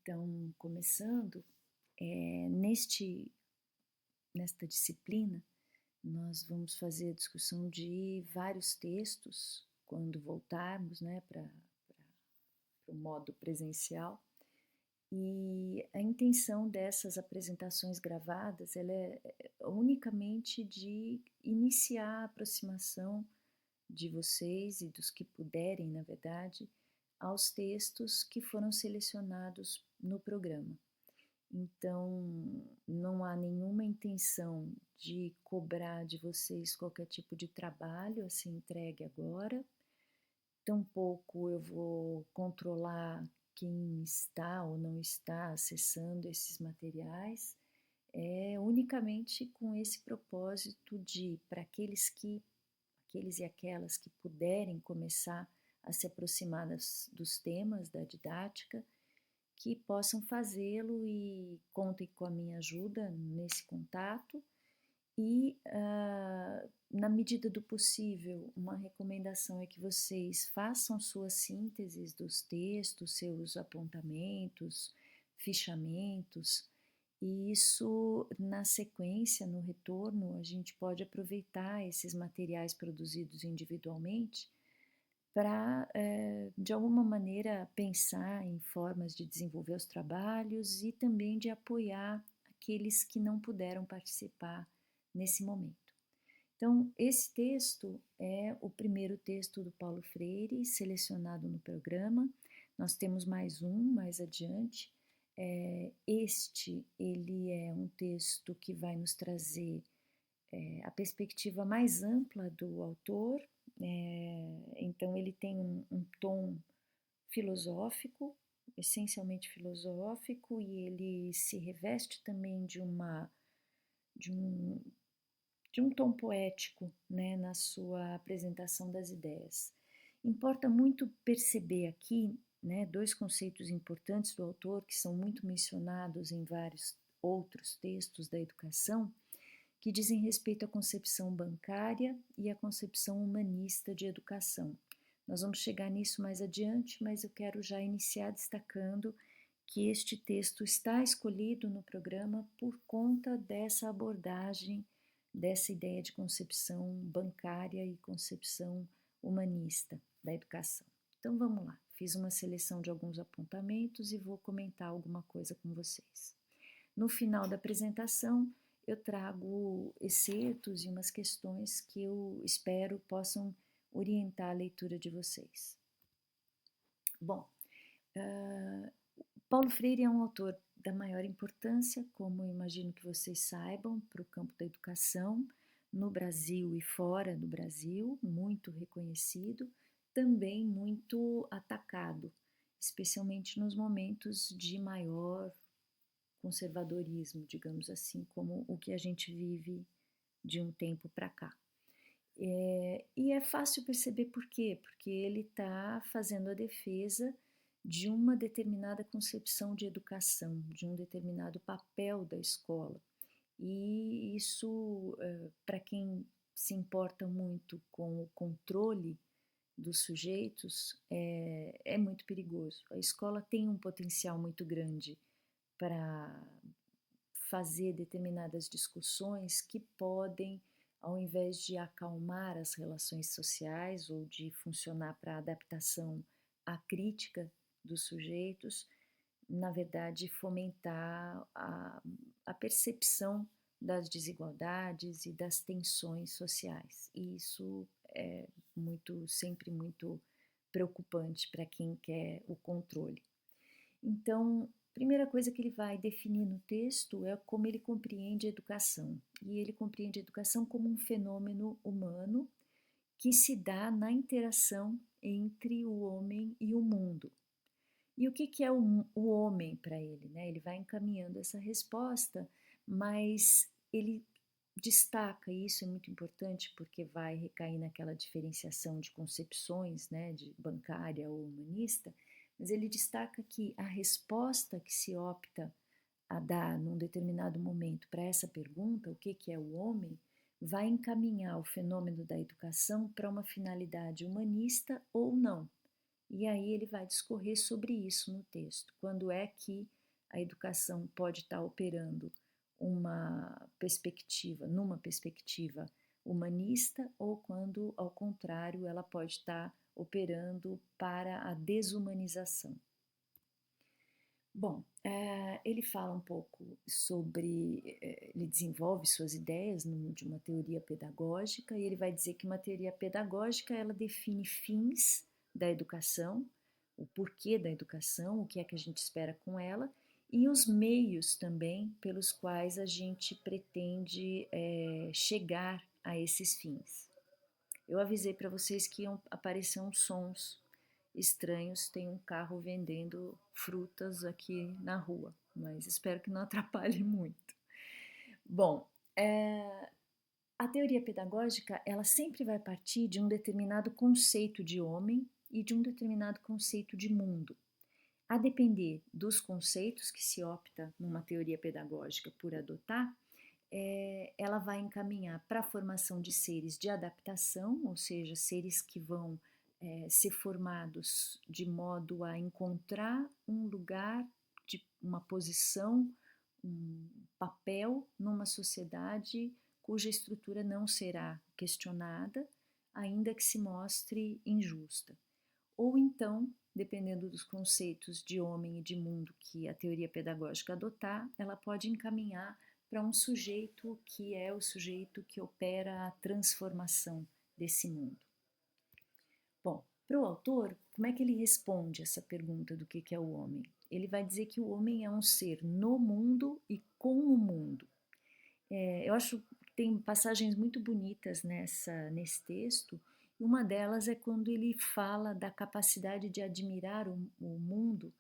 Então, começando, nesta disciplina, nós vamos fazer a discussão de vários textos quando voltarmos, né, para o modo presencial. E a intenção dessas apresentações gravadas, ela é unicamente de iniciar a aproximação de vocês e dos que puderem, na verdade, aos textos que foram selecionados no programa. Então, não há nenhuma intenção de cobrar de vocês qualquer tipo de trabalho a ser entregue agora, tampouco eu vou controlar quem está ou não está acessando esses materiais, é unicamente com esse propósito de, para aqueles e aquelas que puderem começar a se aproximar dos temas da didática, que possam fazê-lo e contem com a minha ajuda nesse contato e, na medida do possível, uma recomendação é que vocês façam suas sínteses dos textos, seus apontamentos, fichamentos, e isso, na sequência, no retorno, a gente pode aproveitar esses materiais produzidos individualmente para, de alguma maneira, pensar em formas de desenvolver os trabalhos e também de apoiar aqueles que não puderam participar nesse momento. Então, esse texto é o primeiro texto do Paulo Freire, selecionado no programa. Nós temos mais um mais adiante. Ele é um texto que vai nos trazer a perspectiva mais ampla do autor. Então, ele tem um tom filosófico, essencialmente filosófico, e ele se reveste também de um, de um tom poético, né, na sua apresentação das ideias. Importa muito perceber aqui, né, dois conceitos importantes do autor que são muito mencionados em vários outros textos da educação, que dizem respeito à concepção bancária e à concepção humanista de educação. Nós vamos chegar nisso mais adiante, mas eu quero já iniciar destacando que este texto está escolhido no programa por conta dessa abordagem, dessa ideia de concepção bancária e concepção humanista da educação. Então vamos lá, fiz uma seleção de alguns apontamentos e vou comentar alguma coisa com vocês. No final da apresentação, eu trago excertos e umas questões que eu espero possam orientar a leitura de vocês. Bom, Paulo Freire é um autor da maior importância, como eu imagino que vocês saibam, para o campo da educação, no Brasil e fora do Brasil, muito reconhecido, também muito atacado, especialmente nos momentos de maior conservadorismo, digamos assim, como o que a gente vive de um tempo para cá. E é fácil perceber por quê, porque ele está fazendo a defesa de uma determinada concepção de educação, de um determinado papel da escola. E isso, para quem se importa muito com o controle dos sujeitos, é muito perigoso. A escola tem um potencial muito grande para fazer determinadas discussões que podem, ao invés de acalmar as relações sociais ou de funcionar para a adaptação à crítica dos sujeitos, na verdade, fomentar a percepção das desigualdades e das tensões sociais. E isso é sempre muito preocupante para quem quer o controle. Então, a primeira coisa que ele vai definir no texto é como ele compreende a educação. E ele compreende a educação como um fenômeno humano que se dá na interação entre o homem e o mundo. E o que é o homem para ele, né? Ele vai encaminhando essa resposta, mas ele destaca, e isso é muito importante porque vai recair naquela diferenciação de concepções, né, de bancária ou humanista, mas ele destaca que a resposta que se opta a dar num determinado momento para essa pergunta, o que é o homem, vai encaminhar o fenômeno da educação para uma finalidade humanista ou não. E aí ele vai discorrer sobre isso no texto. Quando é que a educação pode estar operando numa perspectiva humanista, ou quando, ao contrário, ela pode estar operando para a desumanização. Bom, ele fala um pouco sobre, ele desenvolve suas ideias de uma teoria pedagógica, e ele vai dizer que uma teoria pedagógica, ela define fins da educação, o porquê da educação, o que é que a gente espera com ela, e os meios também pelos quais a gente pretende chegar a esses fins. Eu avisei para vocês que iam aparecer uns sons estranhos, tem um carro vendendo frutas aqui na rua, mas espero que não atrapalhe muito. Bom, a teoria pedagógica, ela sempre vai partir de um determinado conceito de homem e de um determinado conceito de mundo. A depender dos conceitos que se opta numa teoria pedagógica por adotar, ela vai encaminhar para a formação de seres de adaptação, ou seja, seres que vão ser formados de modo a encontrar um lugar, uma posição, um papel numa sociedade cuja estrutura não será questionada, ainda que se mostre injusta. Ou então, dependendo dos conceitos de homem e de mundo que a teoria pedagógica adotar, ela pode encaminhar para um sujeito que é o sujeito que opera a transformação desse mundo. Bom, para o autor, como é que ele responde essa pergunta do que é o homem? Ele vai dizer que o homem é um ser no mundo e com o mundo. Eu acho que tem passagens muito bonitas nesse texto. Uma delas é quando ele fala da capacidade de admirar o mundo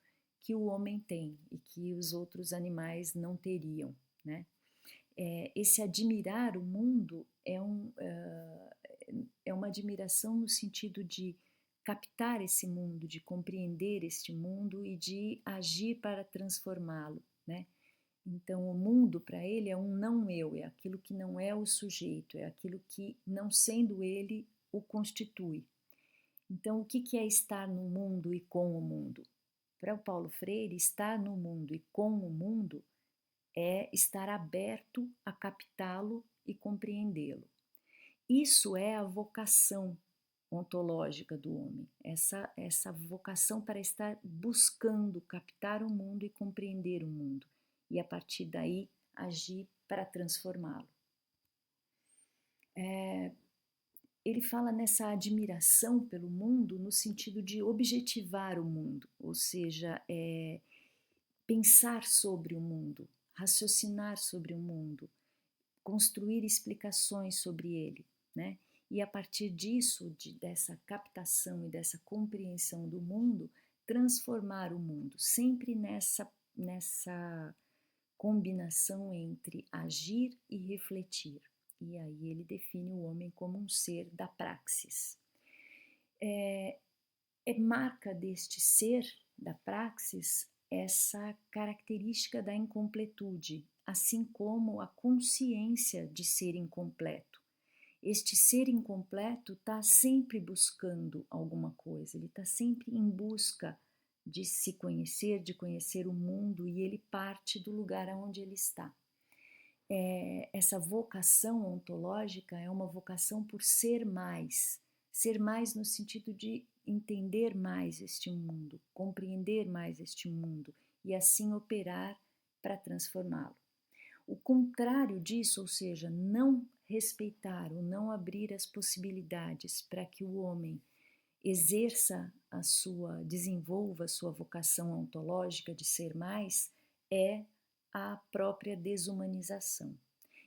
que o homem tem e que os outros animais não teriam, né? Esse admirar o mundo é uma admiração no sentido de captar esse mundo, de compreender este mundo e de agir para transformá-lo, né? Então, o mundo para ele é um não eu, é aquilo que não é o sujeito, é aquilo que, não sendo ele, o constitui. Então, o que é estar no mundo e com o mundo? Para o Paulo Freire, estar no mundo e com o mundo é estar aberto a captá-lo e compreendê-lo. Isso é a vocação ontológica do homem, essa vocação para estar buscando captar o mundo e compreender o mundo, e a partir daí agir para transformá-lo. Ele fala nessa admiração pelo mundo no sentido de objetivar o mundo, ou seja, pensar sobre o mundo, raciocinar sobre o mundo, construir explicações sobre ele, né? E a partir disso, dessa captação e dessa compreensão do mundo, transformar o mundo, sempre nessa combinação entre agir e refletir. E aí ele define o homem como um ser da praxis. Marca deste ser da praxis essa característica da incompletude, assim como a consciência de ser incompleto. Este ser incompleto está sempre buscando alguma coisa, ele está sempre em busca de se conhecer, de conhecer o mundo, e ele parte do lugar onde ele está. Essa vocação ontológica é uma vocação por ser mais no sentido de entender mais este mundo, compreender mais este mundo e assim operar para transformá-lo. O contrário disso, ou seja, não respeitar ou não abrir as possibilidades para que o homem desenvolva a sua vocação ontológica de ser mais, é a própria desumanização.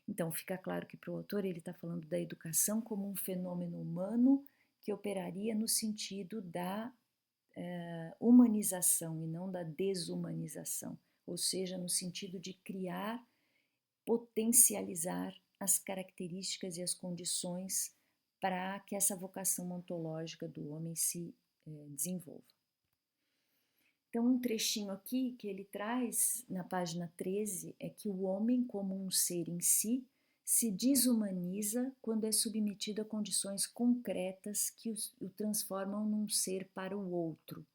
Então, fica claro que para o autor ele está falando da educação como um fenômeno humano que operaria no sentido da humanização e não da desumanização, ou seja, no sentido de criar, potencializar as características e as condições para que essa vocação ontológica do homem se desenvolva. Então, um trechinho aqui que ele traz na página 13 é que o homem, como um ser em si, se desumaniza quando é submetido a condições concretas que o transformam num ser para o outro.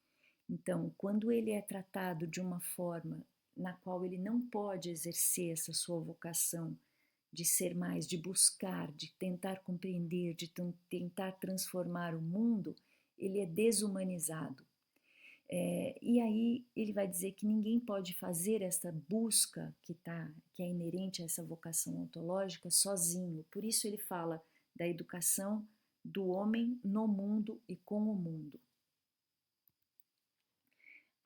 Então, quando ele é tratado de uma forma na qual ele não pode exercer essa sua vocação de ser mais, de buscar, de tentar compreender, de tentar transformar o mundo, ele é desumanizado. E aí ele vai dizer que ninguém pode fazer essa busca que é inerente a essa vocação ontológica sozinho. Por isso ele fala da educação do homem no mundo e com o mundo.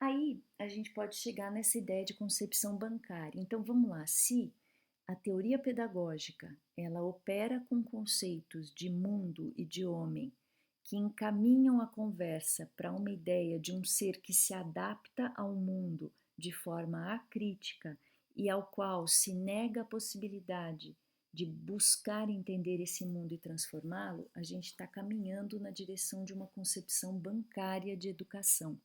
Aí a gente pode chegar nessa ideia de concepção bancária. Então vamos lá, se a teoria pedagógica ela opera com conceitos de mundo e de homem que encaminham a conversa para uma ideia de um ser que se adapta ao mundo de forma acrítica e ao qual se nega a possibilidade de buscar entender esse mundo e transformá-lo, a gente está caminhando na direção de uma concepção bancária de educação.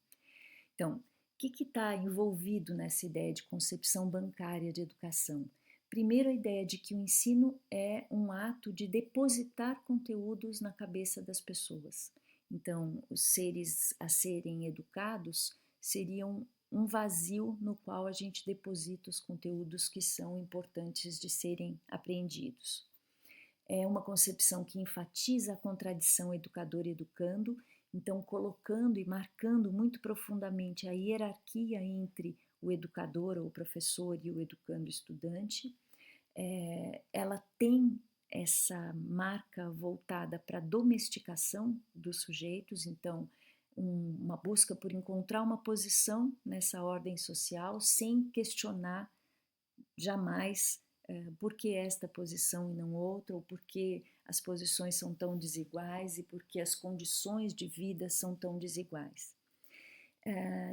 Então, o que está envolvido nessa ideia de concepção bancária de educação? Primeiro, a ideia de que o ensino é um ato de depositar conteúdos na cabeça das pessoas. Então, os seres a serem educados seriam um vazio no qual a gente deposita os conteúdos que são importantes de serem apreendidos. É uma concepção que enfatiza a contradição educador-educando, então colocando e marcando muito profundamente a hierarquia entre o educador ou o professor e o educando-estudante. Ela tem essa marca voltada para a domesticação dos sujeitos, então uma busca por encontrar uma posição nessa ordem social sem questionar jamais por que esta posição e não outra, ou por que as posições são tão desiguais e por que as condições de vida são tão desiguais.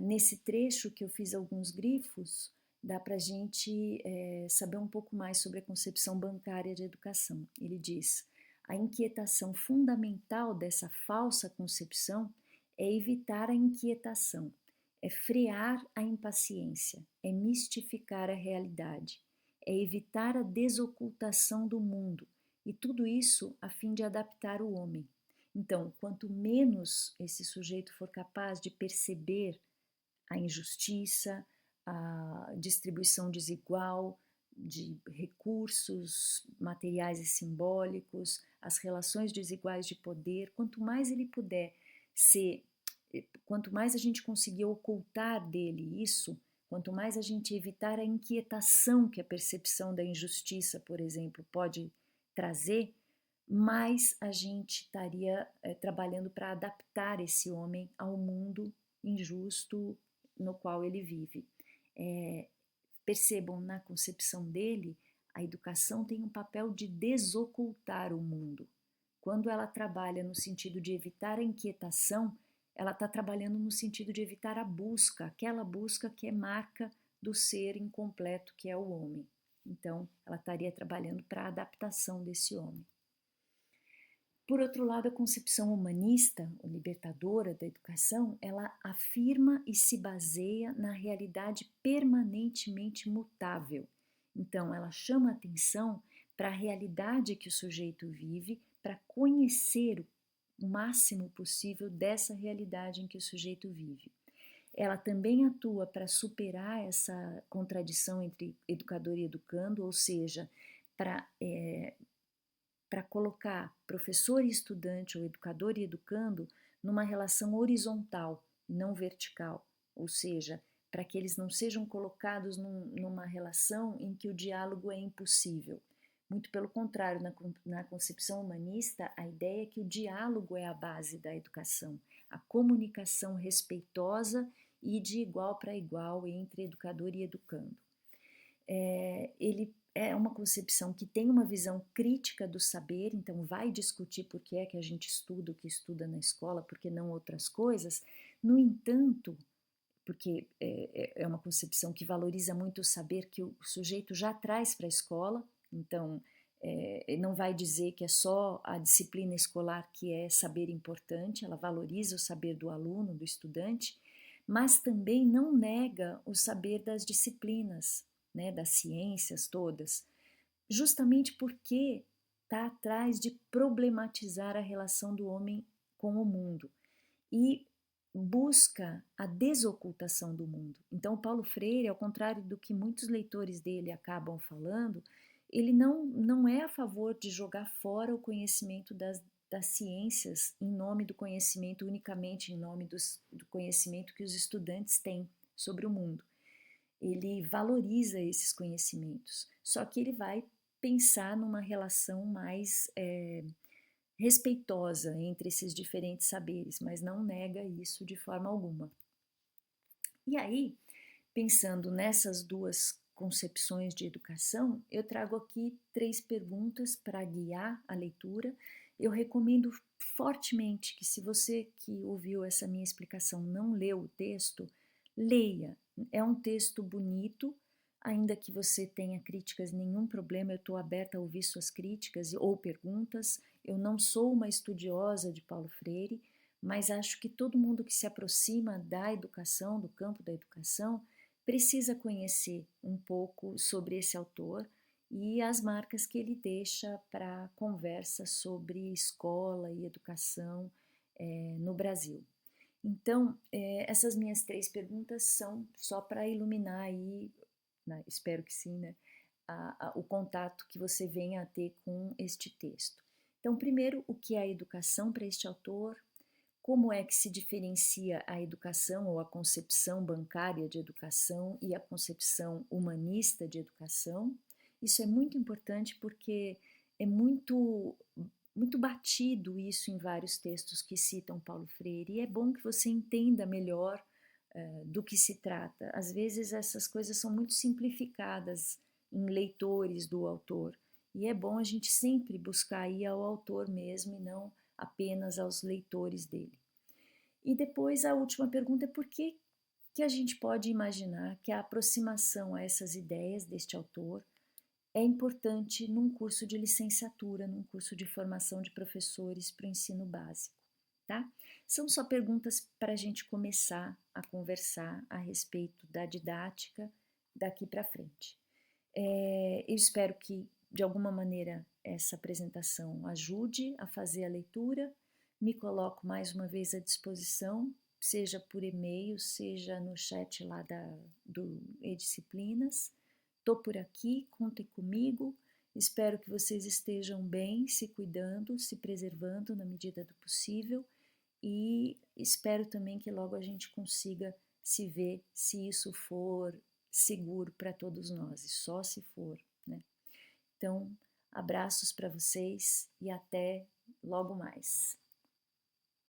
Nesse trecho que eu fiz alguns grifos, dá para a gente saber um pouco mais sobre a concepção bancária de educação. Ele diz: a inquietação fundamental dessa falsa concepção é evitar a inquietação, é frear a impaciência, é mistificar a realidade, é evitar a desocultação do mundo, e tudo isso a fim de adaptar o homem. Então, quanto menos esse sujeito for capaz de perceber a injustiça, a distribuição desigual de recursos materiais e simbólicos, as relações desiguais de poder, quanto mais ele puder ser, quanto mais a gente conseguir ocultar dele isso, quanto mais a gente evitar a inquietação que a percepção da injustiça, por exemplo, pode trazer, mais a gente estaria trabalhando para adaptar esse homem ao mundo injusto no qual ele vive. Percebam, na concepção dele, a educação tem um papel de desocultar o mundo. Quando ela trabalha no sentido de evitar a inquietação, ela está trabalhando no sentido de evitar a busca, aquela busca que é marca do ser incompleto que é o homem. Então, ela estaria trabalhando para a adaptação desse homem. Por outro lado, a concepção humanista, ou libertadora da educação, ela afirma e se baseia na realidade permanentemente mutável. Então, ela chama atenção para a realidade que o sujeito vive, para conhecer o máximo possível dessa realidade em que o sujeito vive. Ela também atua para superar essa contradição entre educador e educando, ou seja, para colocar professor e estudante, ou educador e educando, numa relação horizontal e não vertical, ou seja, para que eles não sejam colocados numa relação em que o diálogo é impossível. Muito pelo contrário, na concepção humanista, a ideia é que o diálogo é a base da educação, a comunicação respeitosa e de igual para igual entre educador e educando. Ele é uma concepção que tem uma visão crítica do saber, então vai discutir por que é que a gente estuda o que estuda na escola, por que não outras coisas. No entanto, porque é uma concepção que valoriza muito o saber que o sujeito já traz para a escola, então não vai dizer que é só a disciplina escolar que é saber importante, ela valoriza o saber do aluno, do estudante, mas também não nega o saber das disciplinas, né, das ciências todas. justamente porque está atrás de problematizar a relação do homem com o mundo e busca a desocultação do mundo. Então, o Paulo Freire, ao contrário do que muitos leitores dele acabam falando, ele não é a favor de jogar fora o conhecimento das ciências em nome do conhecimento, unicamente em nome do conhecimento que os estudantes têm sobre o mundo. Ele valoriza esses conhecimentos, só que ele vai pensar numa relação mais respeitosa entre esses diferentes saberes, mas não nega isso de forma alguma. E aí, pensando nessas duas concepções de educação, eu trago aqui 3 perguntas para guiar a leitura. Eu recomendo fortemente que, se você que ouviu essa minha explicação não leu o texto, leia. É um texto bonito, ainda que você tenha críticas, nenhum problema, eu estou aberta a ouvir suas críticas ou perguntas. Eu não sou uma estudiosa de Paulo Freire, mas acho que todo mundo que se aproxima da educação, do campo da educação, precisa conhecer um pouco sobre esse autor e as marcas que ele deixa para a conversa sobre escola e educação no Brasil. Então, essas minhas 3 perguntas são só para iluminar aí, né, espero que sim, né, o contato que você venha a ter com este texto. Então, primeiro, o que é a educação para este autor? Como é que se diferencia a educação ou a concepção bancária de educação e a concepção humanista de educação? Isso é muito importante porque é muito batido isso em vários textos que citam Paulo Freire, e é bom que você entenda melhor do que se trata. Às vezes essas coisas são muito simplificadas em leitores do autor, e é bom a gente sempre buscar ir ao autor mesmo e não apenas aos leitores dele. E depois a última pergunta é por que a gente pode imaginar que a aproximação a essas ideias deste autor é importante num curso de licenciatura, num curso de formação de professores para o ensino básico, tá? São só perguntas para a gente começar a conversar a respeito da didática daqui para frente. Eu espero que, de alguma maneira, essa apresentação ajude a fazer a leitura. Me coloco mais uma vez à disposição, seja por e-mail, seja no chat lá do e-disciplinas. Estou por aqui, contem comigo. Espero que vocês estejam bem, se cuidando, se preservando na medida do possível, e espero também que logo a gente consiga se ver, se isso for seguro para todos nós, e só se for, né? Então, abraços para vocês e até logo mais.